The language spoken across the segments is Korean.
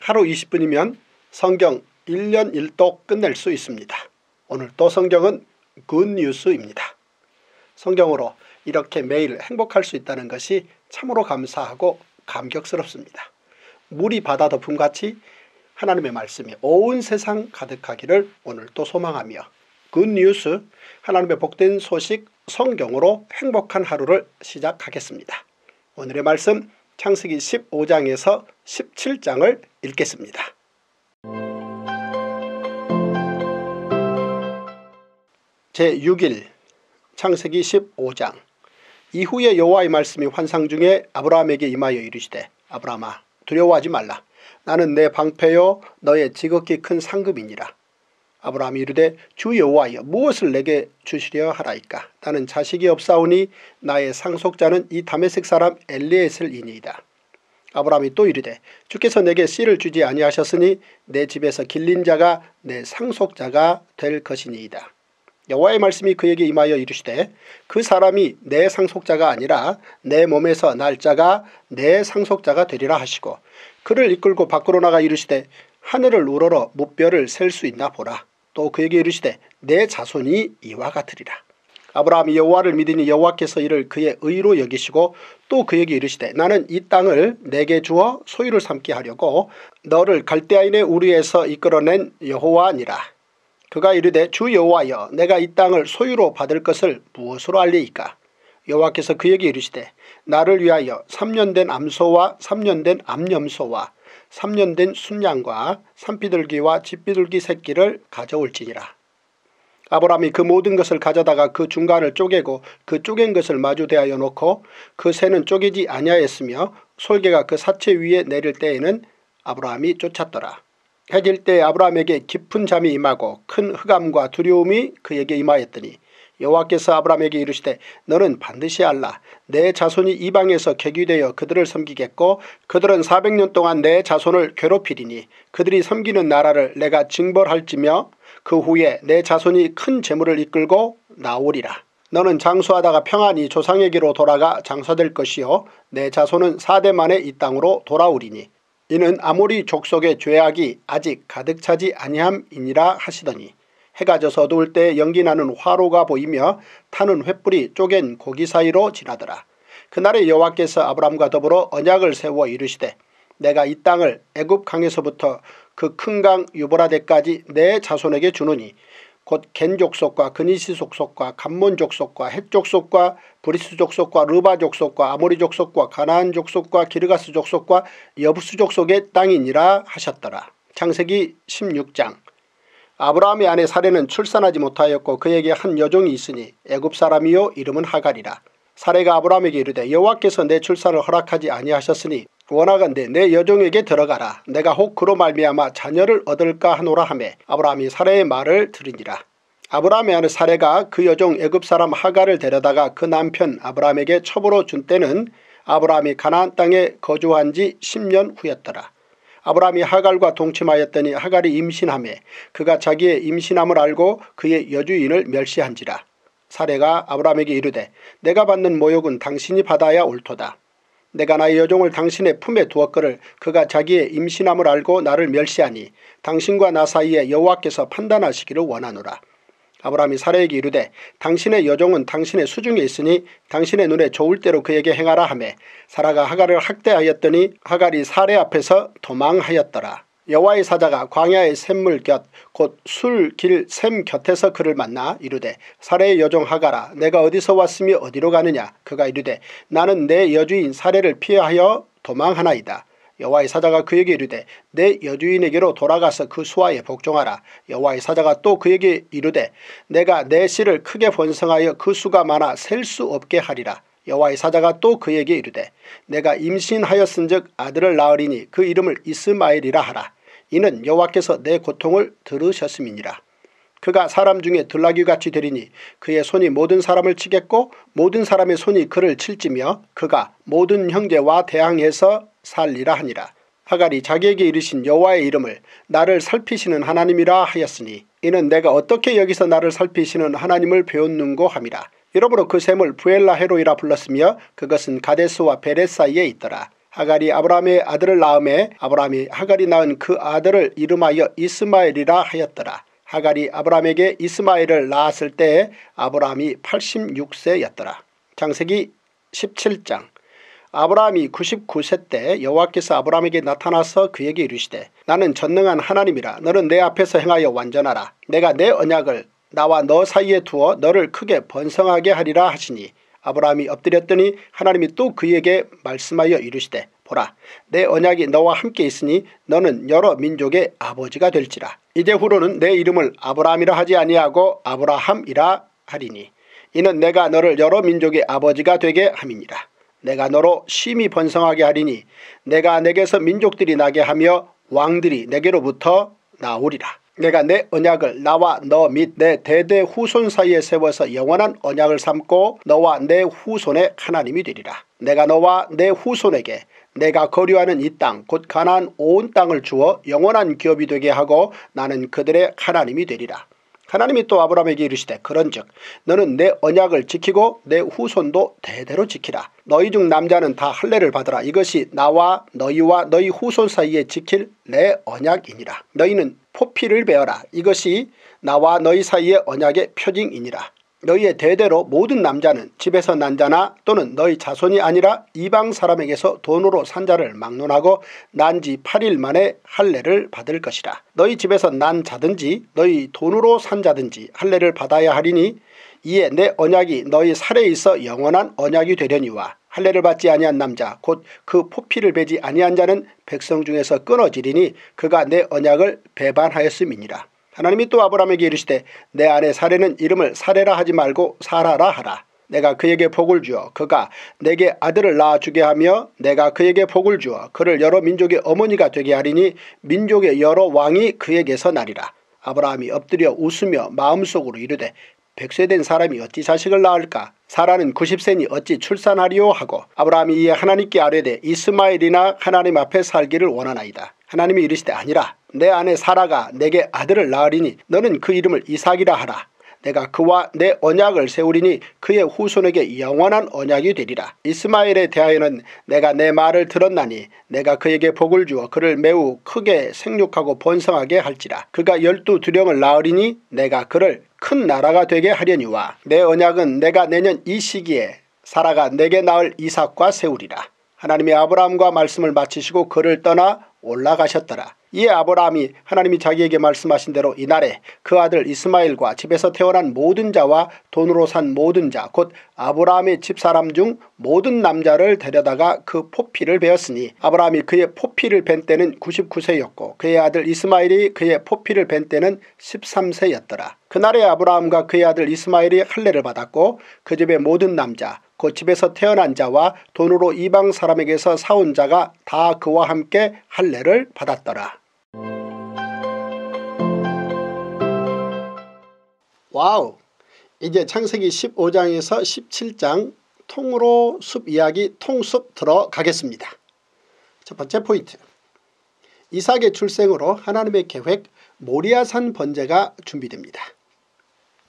하루 20분이면 성경 1년 1독 끝낼 수 있습니다. 오늘 또 성경은 굿뉴스입니다. 성경으로 이렇게 매일 행복할 수 있다는 것이 참으로 감사하고 감격스럽습니다. 물이 바다 덮음같이 하나님의 말씀이 온 세상 가득하기를 오늘 또 소망하며 굿뉴스, 하나님의 복된 소식 성경으로 행복한 하루를 시작하겠습니다. 오늘의 말씀 창세기 15장에서 17장을 읽겠습니다. 제6일 창세기 15장. 이후에 여호와의 말씀이 환상 중에 아브라함에게 임하여 이르시되 아브라함아 두려워하지 말라. 나는 내 방패요 너의 지극히 큰 상급이니라. 아브라함이 이르되 주 여호와여 무엇을 내게 주시려 하라이까. 나는 자식이 없사오니 나의 상속자는 이 다메섹 사람 엘리에셀이니이다. 아브라함이 또 이르되 주께서 내게 씨를 주지 아니하셨으니 내 집에서 길린 자가 내 상속자가 될 것이니이다. 여호와의 말씀이 그에게 임하여 이르시되 그 사람이 내 상속자가 아니라 내 몸에서 날 자가 내 상속자가 되리라 하시고 그를 이끌고 밖으로 나가 이르시되 하늘을 우러러 무뼈를 셀 수 있나 보라. 또 그에게 이르시되 내 자손이 이와 같으리라. 아브라함이 여호와를 믿으니 여호와께서 이를 그의 의로 여기시고 또 그에게 이르시되 나는 이 땅을 내게 주어 소유를 삼게 하려고 너를 갈대아인의 우리에서 이끌어낸 여호와니라. 그가 이르되 주 여호와여 내가 이 땅을 소유로 받을 것을 무엇으로 알리이까. 여호와께서 그에게 이르시되 나를 위하여 3년 된 암소와 3년 된 암염소와 3년 된 순양과 산비둘기와 집비둘기 새끼를 가져올지니라. 아브라함이 그 모든 것을 가져다가 그 중간을 쪼개고 그 쪼갠 것을 마주 대하여 놓고 그 새는 쪼개지 아니하였으며 솔개가 그 사체 위에 내릴 때에는 아브라함이 쫓았더라. 해질 때 아브라함에게 깊은 잠이 임하고 큰 흑암과 두려움이 그에게 임하였더니 여호와께서 아브라함에게 이르시되 너는 반드시 알라. 내 자손이 이방에서 객위되어 그들을 섬기겠고 그들은 400년 동안 내 자손을 괴롭히리니 그들이 섬기는 나라를 내가 징벌할지며 그 후에 내 자손이 큰 재물을 이끌고 나오리라. 너는 장수하다가 평안히 조상에게로 돌아가 장사될 것이요 내 자손은 4대 만에 이 땅으로 돌아오리니 이는 아모리 족속의 죄악이 아직 가득 차지 아니함이니라 하시더니 해가 져서 어두울 때 연기나는 화로가 보이며 타는 횃불이 쪼갠 고기 사이로 지나더라. 그날에 여호와께서 아브라함과 더불어 언약을 세워 이르시되 내가 이 땅을 애굽 강에서부터 그 큰 강 유브라데까지 내 자손에게 주노니 곧 겐 족속과 그니시 족속과 감몬 족속과 헷 족속과 브리스 족속과 르바 족속과 아모리 족속과 가나안 족속과 기르가스 족속과 여부스 족속의 땅이니라 하셨더라. 창세기 16장. 아브라함의 아내 사레는 출산하지 못하였고 그에게 한 여종이 있으니 애굽 사람이요 이름은 하갈이라. 사레가 아브라함에게 이르되 여호와께서 내 출산을 허락하지 아니하셨으니 원하건대 내 여종에게 들어가라. 내가 혹 그로 말미암아 자녀를 얻을까 하노라 하매 아브라함이 사레의 말을 들으니라. 아브라함의 아내 사레가 그 여종 애굽 사람 하갈을 데려다가 그 남편 아브라함에게 첩으로 준 때는 아브라함이 가나안 땅에 거주한 지 10년 후였더라. 아브라함이 하갈과 동침하였더니 하갈이 임신하매 그가 자기의 임신함을 알고 그의 여주인을 멸시한지라. 사레가 아브라함에게 이르되 내가 받는 모욕은 당신이 받아야 옳도다. 내가 나의 여종을 당신의 품에 두었거를 그가 자기의 임신함을 알고 나를 멸시하니 당신과 나 사이에 여호와께서 판단하시기를 원하노라. 아브라함이 사레에게 이르되 당신의 여종은 당신의 수중에 있으니 당신의 눈에 좋을 대로 그에게 행하라 하매 사라가 하갈을 학대하였더니 하갈이 사레 앞에서 도망하였더라. 여호와의 사자가 광야의 샘물 곁 곧 술 길 샘 곁에서 그를 만나 이르되 사레의 여종 하갈아 내가 어디서 왔으며 어디로 가느냐. 그가 이르되 나는 내 여주인 사레를 피하여 도망하나이다. 여호와의 사자가 그에게 이르되 내 여주인에게로 돌아가서 그 수하에 복종하라. 여호와의 사자가 또 그에게 이르되 내가 내 씨를 크게 번성하여 그 수가 많아 셀 수 없게 하리라. 여호와의 사자가 또 그에게 이르되 내가 임신하였은즉 아들을 낳으리니 그 이름을 이스마엘이라 하라. 이는 여호와께서 내 고통을 들으셨음이니라. 그가 사람 중에 들나귀같이 되리니 그의 손이 모든 사람을 치겠고 모든 사람의 손이 그를 칠지며 그가 모든 형제와 대항해서 살리라 하니라. 하갈이 자기에게 이르신 여호와의 이름을 나를 살피시는 하나님이라 하였으니 이는 내가 어떻게 여기서 나를 살피시는 하나님을 배웠는고 함이라. 이러므로 그 샘을 부엘라 헤로이라 불렀으며 그것은 가데스와 베렛 사이에 있더라. 하갈이 아브라함의 아들을 낳음에 아브라함이 하갈이 낳은 그 아들을 이름하여 이스마엘이라 하였더라. 하갈이 아브라함에게 이스마엘을 낳았을 때에 아브라함이 86세였더라. 창세기 17장. 아브라함이 99세 때 여호와께서 아브라함에게 나타나서 그에게 이르시되 나는 전능한 하나님이라. 너는 내 앞에서 행하여 완전하라. 내가 내 언약을 나와 너 사이에 두어 너를 크게 번성하게 하리라 하시니 아브라함이 엎드렸더니 하나님이 또 그에게 말씀하여 이르시되 보라 내 언약이 너와 함께 있으니 너는 여러 민족의 아버지가 될지라. 이제후로는 내 이름을 아브라함이라 하지 아니하고 아브라함이라 하리니 이는 내가 너를 여러 민족의 아버지가 되게 함이니라. 내가 너로 심히 번성하게 하리니 내가 내게서 민족들이 나게 하며 왕들이 내게로부터 나오리라. 내가 내 언약을 나와 너 및 내 대대 후손 사이에 세워서 영원한 언약을 삼고 너와 내 후손의 하나님이 되리라. 내가 너와 내 후손에게 내가 거류하는 이 땅 곧 가나안 온 땅을 주어 영원한 기업이 되게 하고 나는 그들의 하나님이 되리라. 하나님이 또 아브라함에게 이르시되 그런즉 너는 내 언약을 지키고 내 후손도 대대로 지키라. 너희 중 남자는 다 할례를 받으라. 이것이 나와 너희 후손 사이에 지킬 내 언약이니라. 너희는 포피를 베어라. 이것이 나와 너희 사이의 언약의 표징이니라. 너희의 대대로 모든 남자는 집에서 난 자나 또는 너희 자손이 아니라 이방 사람에게서 돈으로 산 자를 막론하고 난 지 8일 만에 할례를 받을 것이라. 너희 집에서 난 자든지 너희 돈으로 산 자든지 할례를 받아야 하리니 이에 내 언약이 너희 살에 있어 영원한 언약이 되려니와 할례를 받지 아니한 남자 곧 그 포피를 베지 아니한 자는 백성 중에서 끊어지리니 그가 내 언약을 배반하였음이니라. 하나님이 또 아브라함에게 이르시되 내 아내 사레는 이름을 사레라 하지 말고 사라라 하라. 내가 그에게 복을 주어 그가 내게 아들을 낳아주게 하며 내가 그에게 복을 주어 그를 여러 민족의 어머니가 되게 하리니 민족의 여러 왕이 그에게서 나리라. 아브라함이 엎드려 웃으며 마음속으로 이르되 100세 된 사람이 어찌 자식을 낳을까? 사라는 90세니 어찌 출산하리요? 하고 아브라함이 이에 하나님께 아뢰되 이스마엘이나 하나님 앞에 살기를 원하나이다. 하나님이 이르시되 아니라 내 아내 사라가 내게 아들을 낳으리니 너는 그 이름을 이삭이라 하라. 내가 그와 내 언약을 세우리니 그의 후손에게 영원한 언약이 되리라. 이스마엘에 대하여는 내가 내 말을 들었나니 내가 그에게 복을 주어 그를 매우 크게 생육하고 번성하게 할지라. 그가 12두령을 낳으리니 내가 그를 큰 나라가 되게 하려니와 내 언약은 내가 내년 이 시기에 사라가 내게 낳을 이삭과 세우리라. 하나님이 아브라함과 말씀을 마치시고 그를 떠나 올라가셨더라. 이에 아브라함이 하나님이 자기에게 말씀하신 대로 이날에 그 아들 이스마엘과 집에서 태어난 모든 자와 돈으로 산 모든 자 곧 아브라함의 집사람 중 모든 남자를 데려다가 그 포피를 베었으니 아브라함이 그의 포피를 벤 때는 99세였고 그의 아들 이스마엘이 그의 포피를 벤 때는 13세였더라. 그날에 아브라함과 그의 아들 이스마엘이 할례를 받았고 그 집의 모든 남자 곧 집에서 태어난 자와 돈으로 이방 사람에게서 사온 자가 다 그와 함께 할례를 받았더라. 와우! 이제 창세기 15장에서 17장 통으로 숲 이야기 통숲 들어가겠습니다. 첫 번째 포인트. 이삭의 출생으로 하나님의 계획 모리아산 번제가 준비됩니다.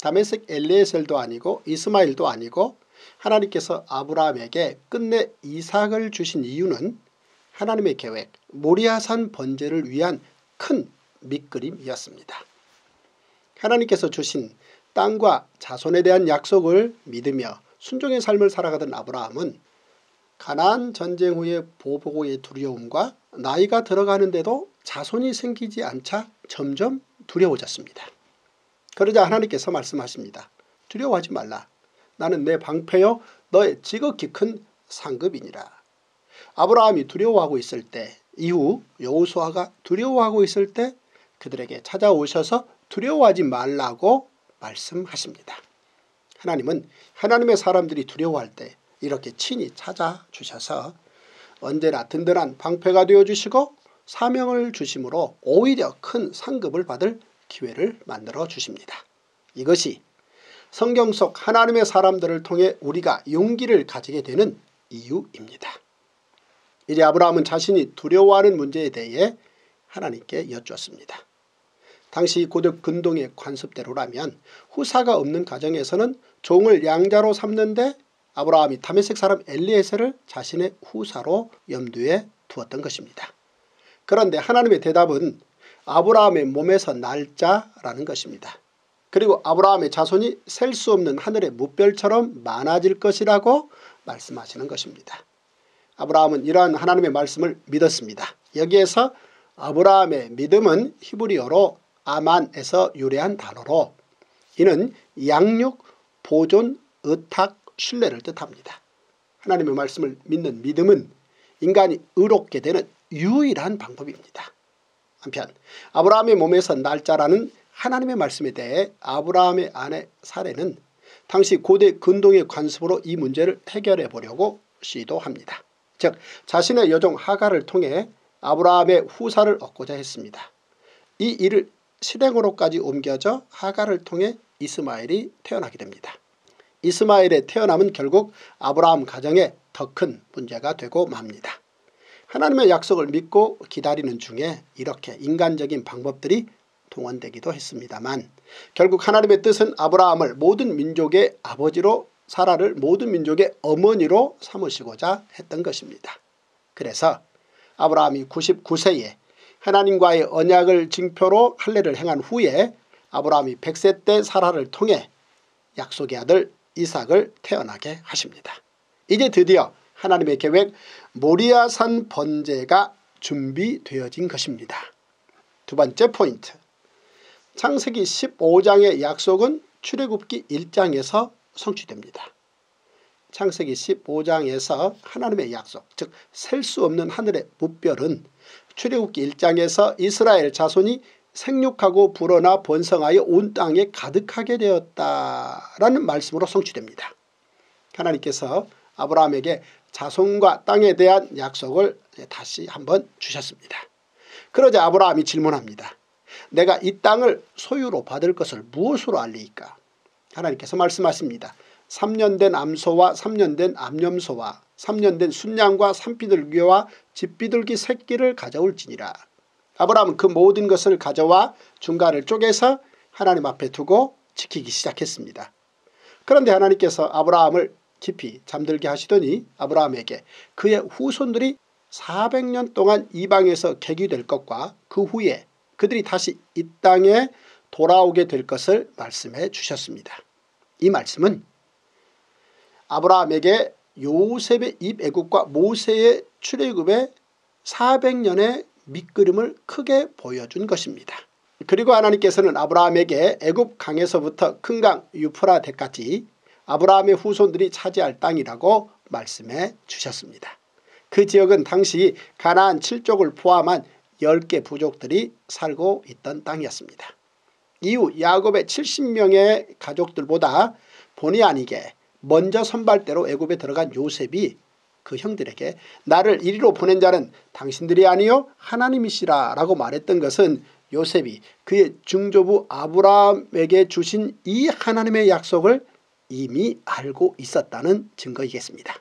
다메섹 엘리에셀도 아니고 이스마엘도 아니고 하나님께서 아브라함에게 끝내 이삭을 주신 이유는 하나님의 계획 모리아산 번제를 위한 큰 밑그림이었습니다. 하나님께서 주신 땅과 자손에 대한 약속을 믿으며 순종의 삶을 살아가던 아브라함은 가나안 전쟁 후의 보복의 두려움과 나이가 들어가는데도 자손이 생기지 않자 점점 두려워졌습니다. 그러자 하나님께서 말씀하십니다. 두려워하지 말라. 나는 내 방패여 너의 지극히 큰 상급이니라. 아브라함이 두려워하고 있을 때 이후 여호수아가 두려워하고 있을 때 그들에게 찾아오셔서 두려워하지 말라고 말씀하십니다. 하나님은 하나님의 사람들이 두려워할 때 이렇게 친히 찾아주셔서 언제나 든든한 방패가 되어주시고 사명을 주심으로 오히려 큰 상급을 받을 기회를 만들어 주십니다. 이것이 성경 속 하나님의 사람들을 통해 우리가 용기를 가지게 되는 이유입니다. 이제 아브라함은 자신이 두려워하는 문제에 대해 하나님께 여쭈었습니다. 당시 고대 근동의 관습대로라면 후사가 없는 가정에서는 종을 양자로 삼는데 아브라함이 다메섹 사람 엘리에셀을 자신의 후사로 염두에 두었던 것입니다. 그런데 하나님의 대답은 아브라함의 몸에서 날짜라는 것입니다. 그리고 아브라함의 자손이 셀 수 없는 하늘의 무별처럼 많아질 것이라고 말씀하시는 것입니다. 아브라함은 이러한 하나님의 말씀을 믿었습니다. 여기에서 아브라함의 믿음은 히브리어로 아만에서 유래한 단어로 이는 양육, 보존, 의탁, 신뢰를 뜻합니다. 하나님의 말씀을 믿는 믿음은 인간이 의롭게 되는 유일한 방법입니다. 한편 아브라함의 몸에서 날짜라는 하나님의 말씀에 대해 아브라함의 아내 사레는 당시 고대 근동의 관습으로 이 문제를 해결해 보려고 시도합니다. 즉 자신의 여종 하갈을 통해 아브라함의 후사를 얻고자 했습니다. 이 일을 실행으로까지 옮겨져 하갈을 통해 이스마엘이 태어나게 됩니다. 이스마엘의 태어남은 결국 아브라함 가정에 더 큰 문제가 되고 맙니다. 하나님의 약속을 믿고 기다리는 중에 이렇게 인간적인 방법들이 동원되기도 했습니다만 결국 하나님의 뜻은 아브라함을 모든 민족의 아버지로 사라를 모든 민족의 어머니로 삼으시고자 했던 것입니다. 그래서 아브라함이 99세에 하나님과의 언약을 징표로 할례를 행한 후에 아브라함이 100세 때 사라를 통해 약속의 아들 이삭을 태어나게 하십니다. 이제 드디어 하나님의 계획 모리아산 번제가 준비되어진 것입니다. 두 번째 포인트. 창세기 15장의 약속은 출애굽기 1장에서 성취됩니다. 창세기 15장에서 하나님의 약속, 즉 셀 수 없는 하늘의 무별은 출애굽기 1장에서 이스라엘 자손이 생육하고 불어나 번성하여 온 땅에 가득하게 되었다라는 말씀으로 성취됩니다. 하나님께서 아브라함에게 자손과 땅에 대한 약속을 다시 한번 주셨습니다. 그러자 아브라함이 질문합니다. 내가 이 땅을 소유로 받을 것을 무엇으로 알리이까? 하나님께서 말씀하십니다. 3년 된 암소와 3년 된 암염소와 3년 된 순양과 산비둘기와 집비둘기 새끼를 가져올지니라. 아브라함은 그 모든 것을 가져와 중간을 쪼개서 하나님 앞에 두고 지키기 시작했습니다. 그런데 하나님께서 아브라함을 깊이 잠들게 하시더니 아브라함에게 그의 후손들이 400년 동안 이방에서 객이 것과 그 후에 그들이 다시 이 땅에 돌아오게 될 것을 말씀해 주셨습니다. 이 말씀은 아브라함에게 요셉의 입애굽과 모세의 출애굽의 400년의 밑그림을 크게 보여준 것입니다. 그리고 하나님께서는 아브라함에게 애굽 강에서부터 큰 강 유프라데까지 아브라함의 후손들이 차지할 땅이라고 말씀해 주셨습니다. 그 지역은 당시 가나안 7족을 포함한 10개 부족들이 살고 있던 땅이었습니다. 이후 야곱의 70명의 가족들보다 본의 아니게 먼저 선발대로 애굽에 들어간 요셉이 그 형들에게 나를 이리로 보낸 자는 당신들이 아니요 하나님이시라 라고 말했던 것은 요셉이 그의 증조부 아브라함에게 주신 이 하나님의 약속을 이미 알고 있었다는 증거이겠습니다.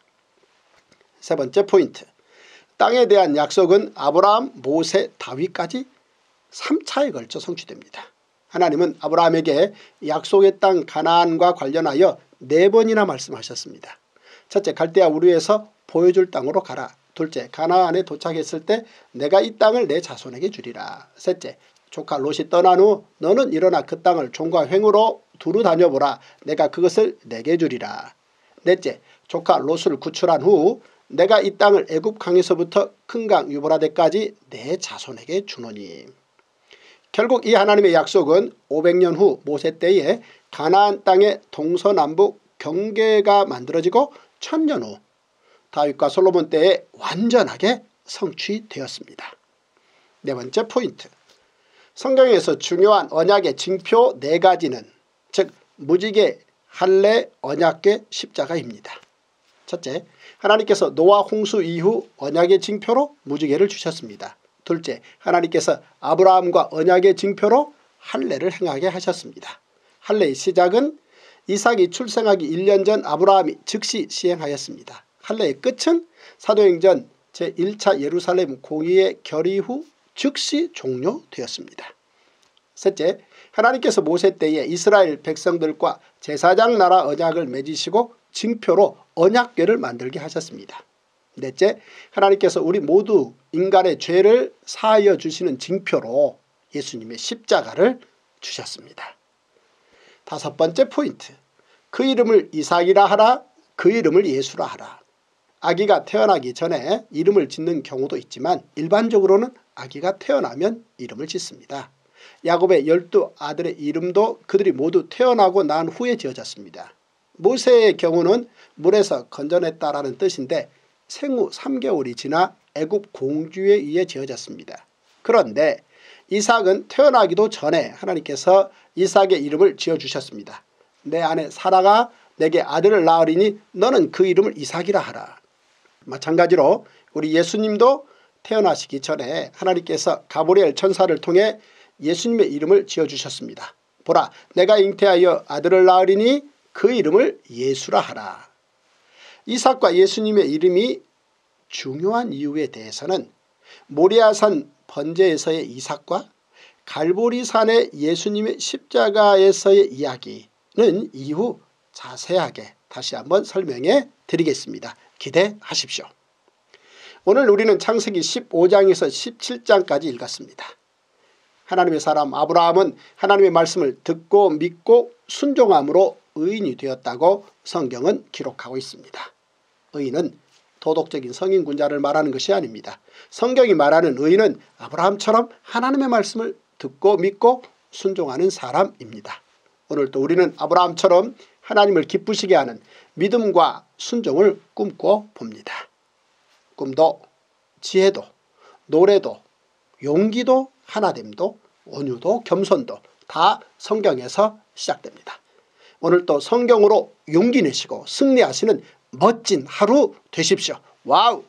세 번째 포인트. 땅에 대한 약속은 아브라함, 모세, 다윗까지 3차에 걸쳐 성취됩니다. 하나님은 아브라함에게 약속의 땅 가나안과 관련하여 4번이나 말씀하셨습니다. 첫째, 갈대아 우르에서 보여줄 땅으로 가라. 둘째, 가나안에 도착했을 때 내가 이 땅을 내 자손에게 주리라. 셋째, 조카 롯이 떠난 후 너는 일어나 그 땅을 종과 횡으로 두루 다녀보라. 내가 그것을 내게 주리라. 넷째, 조카 롯을 구출한 후 내가 이 땅을 애굽 강에서부터 큰 강 유브라데까지 내 자손에게 주노니. 결국 이 하나님의 약속은 500년 후 모세 때에 가나안 땅의 동서남북 경계가 만들어지고 1000년 후 다윗과 솔로몬 때에 완전하게 성취되었습니다. 네 번째 포인트. 성경에서 중요한 언약의 징표 4가지는 즉 무지개, 할례, 언약궤, 십자가입니다. 첫째, 하나님께서 노아 홍수 이후 언약의 징표로 무지개를 주셨습니다. 둘째, 하나님께서 아브라함과 언약의 징표로 할례를 행하게 하셨습니다. 할례의 시작은 이삭이 출생하기 1년 전 아브라함이 즉시 시행하였습니다. 할례의 끝은 사도행전 제1차 예루살렘 공의의 결의 후 즉시 종료되었습니다. 셋째, 하나님께서 모세 때에 이스라엘 백성들과 제사장 나라 언약을 맺으시고 징표로 언약궤를 만들게 하셨습니다. 넷째, 하나님께서 우리 모두 인간의 죄를 사하여 주시는 징표로 예수님의 십자가를 주셨습니다. 다섯 번째 포인트, 그 이름을 이삭이라 하라, 그 이름을 예수라 하라. 아기가 태어나기 전에 이름을 짓는 경우도 있지만 일반적으로는 아기가 태어나면 이름을 짓습니다. 야곱의 12아들의 이름도 그들이 모두 태어나고 난 후에 지어졌습니다. 모세의 경우는 물에서 건져냈다라는 뜻인데 생후 3개월이 지나 애굽 공주에 의해 지어졌습니다. 그런데 이삭은 태어나기도 전에 하나님께서 이삭의 이름을 지어주셨습니다. 내 아내 사라가 내게 아들을 낳으리니 너는 그 이름을 이삭이라 하라. 마찬가지로 우리 예수님도 태어나시기 전에 하나님께서 가브리엘 천사를 통해 예수님의 이름을 지어주셨습니다. 보라, 내가 잉태하여 아들을 낳으리니 그 이름을 예수라 하라. 이삭과 예수님의 이름이 중요한 이유에 대해서는 모리아산 번제에서의 이삭과 갈보리산의 예수님의 십자가에서의 이야기는 이후 자세하게 다시 한번 설명해 드리겠습니다. 기대하십시오. 오늘 우리는 창세기 15장에서 17장까지 읽었습니다. 하나님의 사람 아브라함은 하나님의 말씀을 듣고 믿고 순종함으로 의인이 되었다고 성경은 기록하고 있습니다. 의인은 도덕적인 성인군자를 말하는 것이 아닙니다. 성경이 말하는 의인은 아브라함처럼 하나님의 말씀을 듣고 믿고 순종하는 사람입니다. 오늘도 우리는 아브라함처럼 하나님을 기쁘시게 하는 믿음과 순종을 꿈꿔 봅니다. 꿈도 지혜도 노래도 용기도 하나됨도 온유도 겸손도 다 성경에서 시작됩니다. 오늘도 성경으로 용기 내시고 승리하시는 멋진 하루 되십시오. 와우!